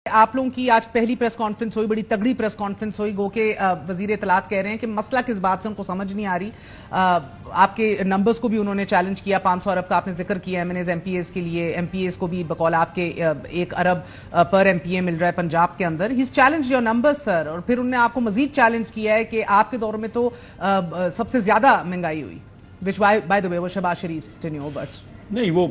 آپ لوگوں کی آج پہلی پریس کانفرنس ہوئی، بڑی تگڑی پریس کانفرنس ہوئی، گو کہ وزیر اطلاعات کہہ رہے ہیں کہ مسئلہ کس بات سے ان کو سمجھ نہیں آ رہی. آپ کے نمبرز کو بھی انہوں نے چیلنج کیا. 500 ارب کا آپ نے ذکر کیا MNAs MPAs کے لیے، ایم پی ایز کو بھی بقول آپ کے 1 ارب پر ایم پی اے مل رہا ہے پنجاب کے اندر. ہیز چیلنج یور نمبرز سر. اور پھر انہوں نے آپ کو مزید چیلنج کیا ہے کہ آپ کے دور میں تو سب سے زیادہ مہنگائی ہوئی، which by the way وہ شہباز شریف tenure but نہیں. وہ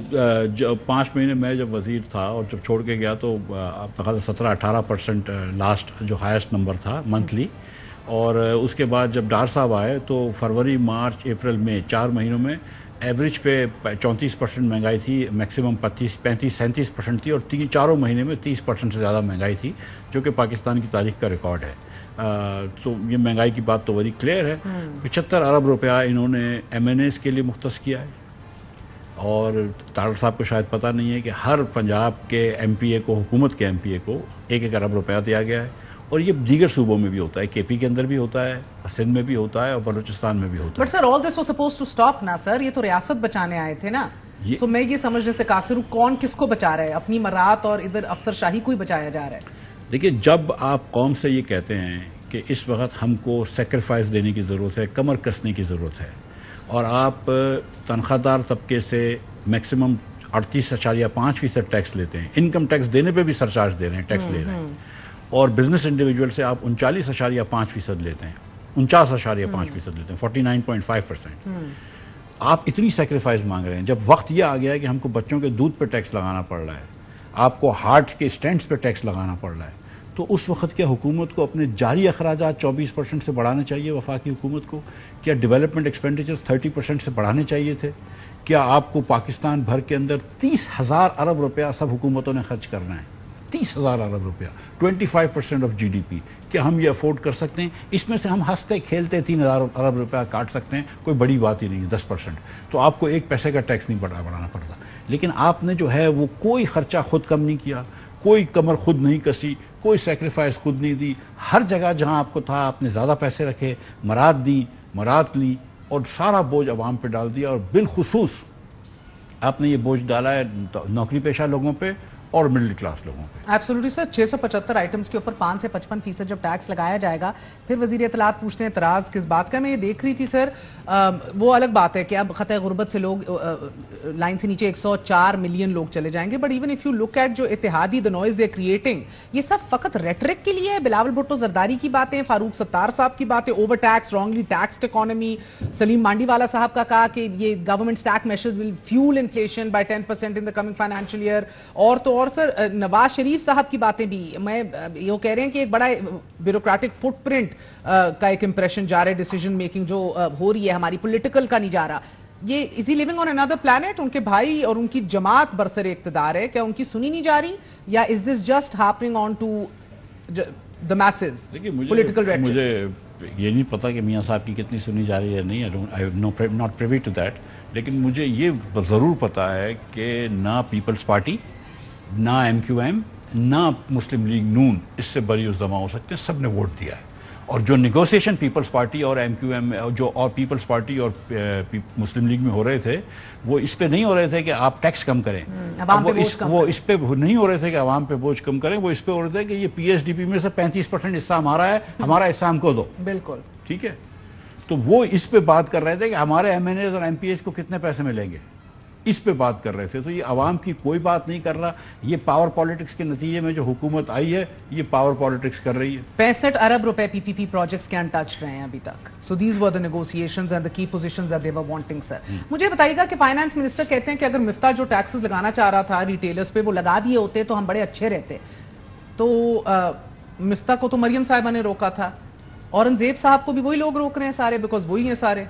5 مہینے میں جب وزیر تھا اور جب چھوڑ کے گیا تو آپ کا 17-18% لاسٹ جو ہائیسٹ نمبر تھا منتھلی. اور اس کے بعد جب ڈار صاحب آئے تو فروری مارچ اپریل میں 4 مہینوں میں ایوریج پہ 34% مہنگائی تھی، میکسیمم 35-37% تھی، اور 4 مہینے میں 30% سے زیادہ مہنگائی تھی، جو کہ پاکستان کی تاریخ کا ریکارڈ ہے. تو یہ مہنگائی کی بات تو بڑی کلیئر ہے. 75 ارب روپیہ انہوں نے ایم این ایز کے لیے مختص کیا ہے. اور طاہر صاحب کو شاید پتہ نہیں ہے کہ ہر پنجاب کے ایم پی اے کو، حکومت کے ایم پی اے کو 1 ارب روپیہ دیا گیا ہے. اور یہ دیگر صوبوں میں بھی ہوتا ہے، کے پی کے اندر بھی ہوتا ہے، سندھ میں بھی ہوتا ہے، اور بلوچستان میں بھی ہوتا ہے. But sir all this was supposed to stop نا سر. یہ تو ریاست بچانے آئے تھے نا. سو میں یہ سمجھنے سے قاصر ہوں کون کس کو بچا رہا ہے، اپنی مرات اور ادھر افسر شاہی کو ہی بچایا جا رہا ہے. دیکھیے، جب آپ قوم سے یہ کہتے ہیں کہ اس وقت ہم کو سیکریفائس دینے کی ضرورت ہے، کمر کسنے کی ضرورت ہے، اور آپ تنخواہ دار طبقے سے میکسیمم 38.5% ٹیکس لیتے ہیں، انکم ٹیکس دینے پہ بھی سرچارج دے رہے ہیں، ٹیکس لے رہے ہیں، اور بزنس انڈیویجول سے آپ 39.5% لیتے ہیں، 49.5% لیتے ہیں، 49.5%. آپ اتنی سیکریفائس مانگ رہے ہیں جب وقت یہ آ گیا ہے کہ ہم کو بچوں کے دودھ پہ ٹیکس لگانا پڑ رہا ہے، آپ کو ہارٹ کے اسٹینٹس پہ ٹیکس لگانا پڑ رہا ہے. تو اس وقت کیا حکومت کو اپنے جاری اخراجات 24% سے بڑھانا چاہیے؟ وفاقی حکومت کو کیا ڈیولپمنٹ ایکسپینڈیچر 30% سے بڑھانے چاہیے تھے؟ کیا آپ کو پاکستان بھر کے اندر 30,000 ارب روپیہ سب حکومتوں نے خرچ کرنا ہے؟ 30,000 ارب روپیہ، 25% آف جی ڈی پی. کیا ہم یہ افورڈ کر سکتے ہیں؟ اس میں سے ہم ہنستے کھیلتے 3,000 ارب روپیہ کاٹ سکتے ہیں، کوئی بڑی بات ہی نہیں ہے. 10% تو آپ کو 1 پیسے کا ٹیکس نہیں بڑھانا پڑتا. لیکن آپ نے جو ہے وہ کوئی خرچہ خود کم نہیں کیا، کوئی کمر خود نہیں کسی، کوئی سیکریفائس خود نہیں دی. ہر جگہ جہاں آپ کو تھا آپ نے زیادہ پیسے رکھے، مراد دی، مراد لی، اور سارا بوجھ عوام پہ ڈال دیا. اور بالخصوص آپ نے یہ بوجھ ڈالا ہے نوکری پیشہ لوگوں پہ اور مڈل کلاس لوگوں پہ. ایبسولوٹلی سر. 675 آئٹمز کے اوپر 5 سے 55% جب ٹیکس لگایا جائے گا، پھر وزیر اطلاعات پوچھتے ہیں اعتراض کس بات کا. میں یہ دیکھ رہی تھی سر، وہ الگ بات ہے کہ اب خطۂ غربت سے لوگ لائن سے نیچے 104 ملین لوگ چلے جائیں گے. But even if you look at جو اتحادی the noise they are creating، یہ سب فقط ریٹرک کے لیے ہے. بلاول بھٹو زرداری کی باتیں، فاروق ستار صاحب کی باتیں، over tax, wrongly taxed economy. Saleem Mandviwalla صاحب کا کہا کہ یہ government stake measures will fuel inflation by 10% in the coming financial year. اور تو اور سر نواز شریف صاحب کی باتیں بھی، میں یہ کہہ رہے ہیں کہ ایک بڑا بیوروکریٹک فٹ پرنٹ کا ایک امپریشن جا رہا ہے، ڈیسیجن میکنگ جو ہو رہی ہے ہماری، پولیٹیکل کا نہیں جا رہا. یہ از ہی لیونگ آن another planet؟ ان کے بھائی اور ان کی جماعت برسر اقتدار ہے، کیا ان کی سنی نہیں جا رہی، یا is this just happening on to the masses political rhetoric؟ مجھے یہ نہیں پتا کہ میاں صاحب کی کتنی سنی جا رہی ہے، نہیں، I am not privy to that. لیکن مجھے یہ ضرور پتا ہے کہ نہ پیپلز پارٹی، نہ ایم کیو ایم، نہ مسلم لیگ نون اس سے بری الزامہ ہو سکتے ہیں. سب نے ووٹ دیا ہے. اور جو نیگوسیشن پیپلز پارٹی اور ایم کیو ایم اور پیپلز پارٹی اور مسلم لیگ میں ہو رہے تھے، وہ اس پہ نہیں ہو رہے تھے کہ آپ ٹیکس کم کریں، وہ اس پہ نہیں ہو رہے تھے کہ عوام پہ بوجھ کم کریں، وہ اس پہ ہو رہے تھے کہ یہ پی ایس ڈی پی میں سے 35% حصہ ہمارا ہے، ہمارا حصہ ہم کو دو. بالکل ٹھیک ہے. تو وہ اس پہ بات کر رہے تھے کہ ہمارے ایم این ایز اور ایم پی ایز کو کتنے پیسے ملیں گے، اس پہ بات کر رہے تھے. تو یہ عوام کی کوئی بات نہیں کر رہا. یہ پاور پالیٹکس کے نتیجے میں جو حکومت آئی ہے، یہ پاور پالیٹکس کر رہی ہے. 65 ارب روپے پی پی پی پروجیکٹس کے انٹچ رہے ہیں ابھی تک. So these were the negotiations and the key positions that they were wanting sir. مجھے بتائیے گا کہ فائنانس منسٹر کہتے ہیں کہ اگر مفتاح جو ٹیکسز لگانا چاہ رہا تھا ریٹیلرز پہ، وہ لگا دیے ہوتے تو ہم بڑے اچھے رہتے. تو مفتاح کو تو مریم صاحبہ نے روکا تھا، اورنگزیب صاحب کو بھی وہی لوگ روک رہے ہیں سارے، بیکاز وہی ہیں سارے.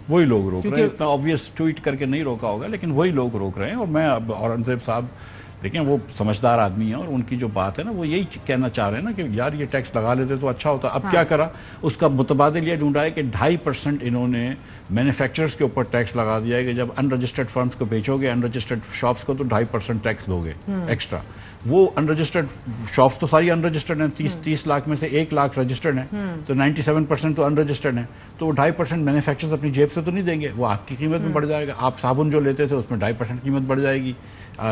وہی لوگ روک رہے ہیں. اتنا آبویس ٹویٹ کر کے نہیں روکا ہوگا، لیکن وہی لوگ روک رہے ہیں. اور میں اب اورنگزیب صاحب دیکھیں، وہ سمجھدار آدمی ہیں، اور ان کی جو بات ہے نا، وہ یہی کہنا چاہ رہے ہیں نا کہ یار یہ ٹیکس لگا لیتے تو اچھا ہوتا. اب کیا کرا، اس کا متبادل یہ ڈھونڈا ہے کہ 2.5% انہوں نے مینوفیکچررز کے اوپر ٹیکس لگا دیا ہے کہ جب ان رجسٹرڈ فرمز کو بیچو گے، ان رجسٹرڈ شاپس کو، تو 2.5% ٹیکس دو گے ایکسٹرا. وہ ان رجسٹرڈ شاپس تو ساری ان رجسٹرڈ ہیں، 30 لاکھ میں سے 1 لاکھ رجسٹرڈ ہیں، تو 97% تو ان رجسٹرڈ ہیں. تو وہ 2.5% مینوفیکچررز اپنی جیب سے تو نہیں دیں گے، وہ آپ کی قیمت میں بڑھ جائے گا. آپ صابن جو لیتے تھے اس میں 2.5% قیمت بڑھ جائے گی.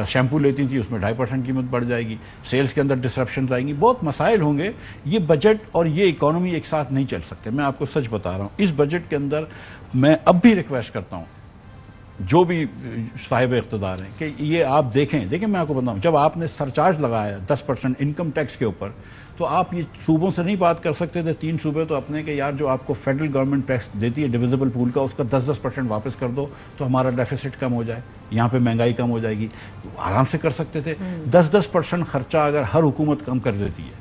شیمپو لیتی تھی اس میں 2.5% قیمت بڑھ جائے گی, سیلز کے اندر ڈسرپشنز آئیں گی, بہت مسائل ہوں گے. یہ بجٹ اور یہ اکانومی ایک ساتھ نہیں چل سکتے. میں آپ کو سچ بتا رہا ہوں, اس بجٹ کے اندر میں اب بھی ریکویسٹ کرتا ہوں جو بھی صاحب اقتدار ہیں کہ یہ آپ دیکھیں میں آپ کو بتاؤں, جب آپ نے سرچارج لگایا 10% انکم ٹیکس کے اوپر, تو آپ یہ صوبوں سے نہیں بات کر سکتے تھے, 3 صوبے تو اپنے کہ یار جو آپ کو فیڈرل گورنمنٹ ٹیکس دیتی ہے ڈویزیبل پول کا, اس کا 10% واپس کر دو تو ہمارا ڈیفیسٹ کم ہو جائے, یہاں پہ مہنگائی کم ہو جائے گی. آرام سے کر سکتے تھے. 10% خرچہ اگر ہر حکومت کم کر دیتی ہے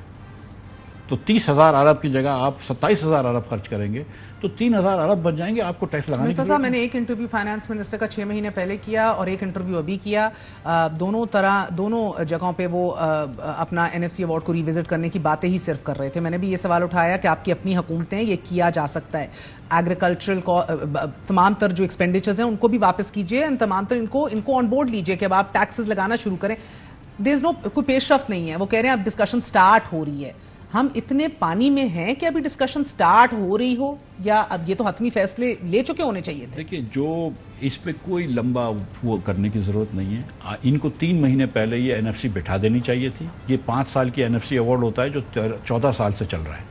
تو 30,000 ارب کی جگہ آپ 27,000 ارب خرچ کریں گے تو 3,000 ارب بچ جائیں گے, آپ کو ٹیکس لگانے کی ضرورت نہیں. میں نے ایک انٹرویو فائنانس منسٹر کا 6 مہینے پہلے کیا اور ایک انٹرویو ابھی کیا, دونوں جگہوں پہ وہ اپنا NFC ایوارڈ کو ریوزٹ کرنے کی باتیں ہی صرف کر رہے تھے. میں نے بھی یہ سوال اٹھایا کہ آپ کی اپنی حکومتیں یہ کیا جا سکتا ہے, ایگریکلچرل تمام تر جو ایکسپینڈیچرز ہیں ان کو بھی واپس کیجئے, تمام تر ان کو آن بورڈ لیجئے کہ اب آپ ٹیکسز لگانا شروع کریں. کوئی پیش رفت نہیں ہے. وہ کہہ رہے ہیں اب ڈسکشن سٹارٹ ہو رہی ہے. ہم اتنے پانی میں ہیں کہ ابھی ڈسکشن سٹارٹ ہو رہی ہو, یا اب یہ تو حتمی فیصلے لے چکے ہونے چاہیے تھے؟ دیکھیں, جو اس پہ کوئی لمبا وہ کرنے کی ضرورت نہیں ہے. ان کو 3 مہینے پہلے یہ NFC بٹھا دینی چاہیے تھی. یہ 5 سال کی NFC ایوارڈ ہوتا ہے جو 14 سال سے چل رہا ہے.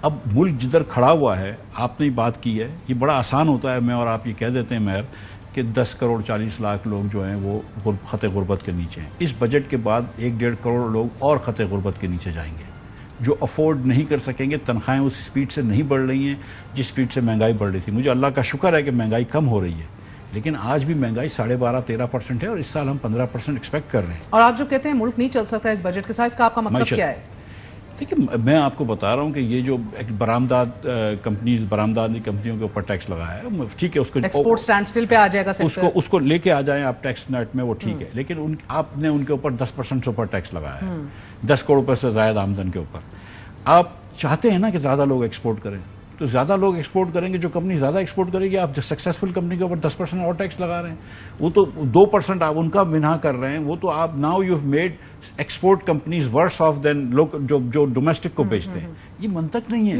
اب ملک جدھر کھڑا ہوا ہے, آپ نے بات کی ہے, یہ بڑا آسان ہوتا ہے میں اور آپ یہ کہہ دیتے ہیں مہر کہ 10 کروڑ 40 لاکھ لوگ جو ہیں وہ خط غربت کے نیچے ہیں. اس بجٹ کے بعد 1-1.5 کروڑ لوگ اور خط غربت کے نیچے جائیں گے, جو افورڈ نہیں کر سکیں گے. تنخواہیں اس سپیڈ سے نہیں بڑھ رہی ہیں جس سپیڈ سے مہنگائی بڑھ رہی تھی. مجھے اللہ کا شکر ہے کہ مہنگائی کم ہو رہی ہے, لیکن آج بھی مہنگائی 12.5-13% ہے, اور اس سال ہم 15% ایکسپیکٹ کر رہے ہیں. اور آپ جو کہتے ہیں ملک نہیں چل سکتا اس بجٹ کے ساتھ, اس کا آپ کا مطلب کیا ہے؟ دیکھیے, میں آپ کو بتا رہا ہوں کہ یہ جو برآمدات کمپنیوں کے اوپر ٹیکس لگایا ہے, ٹھیک ہے, اس کو ایکسپورٹ سٹینڈ سٹل پہ آ جائے گا, اس کو لے کے آ جائیں آپ ٹیکس نیٹ میں, وہ ٹھیک ہے, لیکن آپ نے ان کے اوپر 10% سے اوپر ٹیکس لگایا ہے, 10 کروڑ روپے سے زائد آمدن کے اوپر. آپ چاہتے ہیں نا کہ زیادہ لوگ ایکسپورٹ کریں, تو زیادہ لوگ ایکسپورٹ کریں گے, جو کمپنی زیادہ ایکسپورٹ کرے گی, آپ سکسیسفل کمپنی کے اوپر 10% اور ٹیکس لگا رہے ہیں. وہ تو 2% آپ ان کا منہا کر رہے ہیں. وہ تو آپ now you have made export companies worse off than جو ڈومیسٹک کو بیچتے ہیں. یہ منطق نہیں ہے.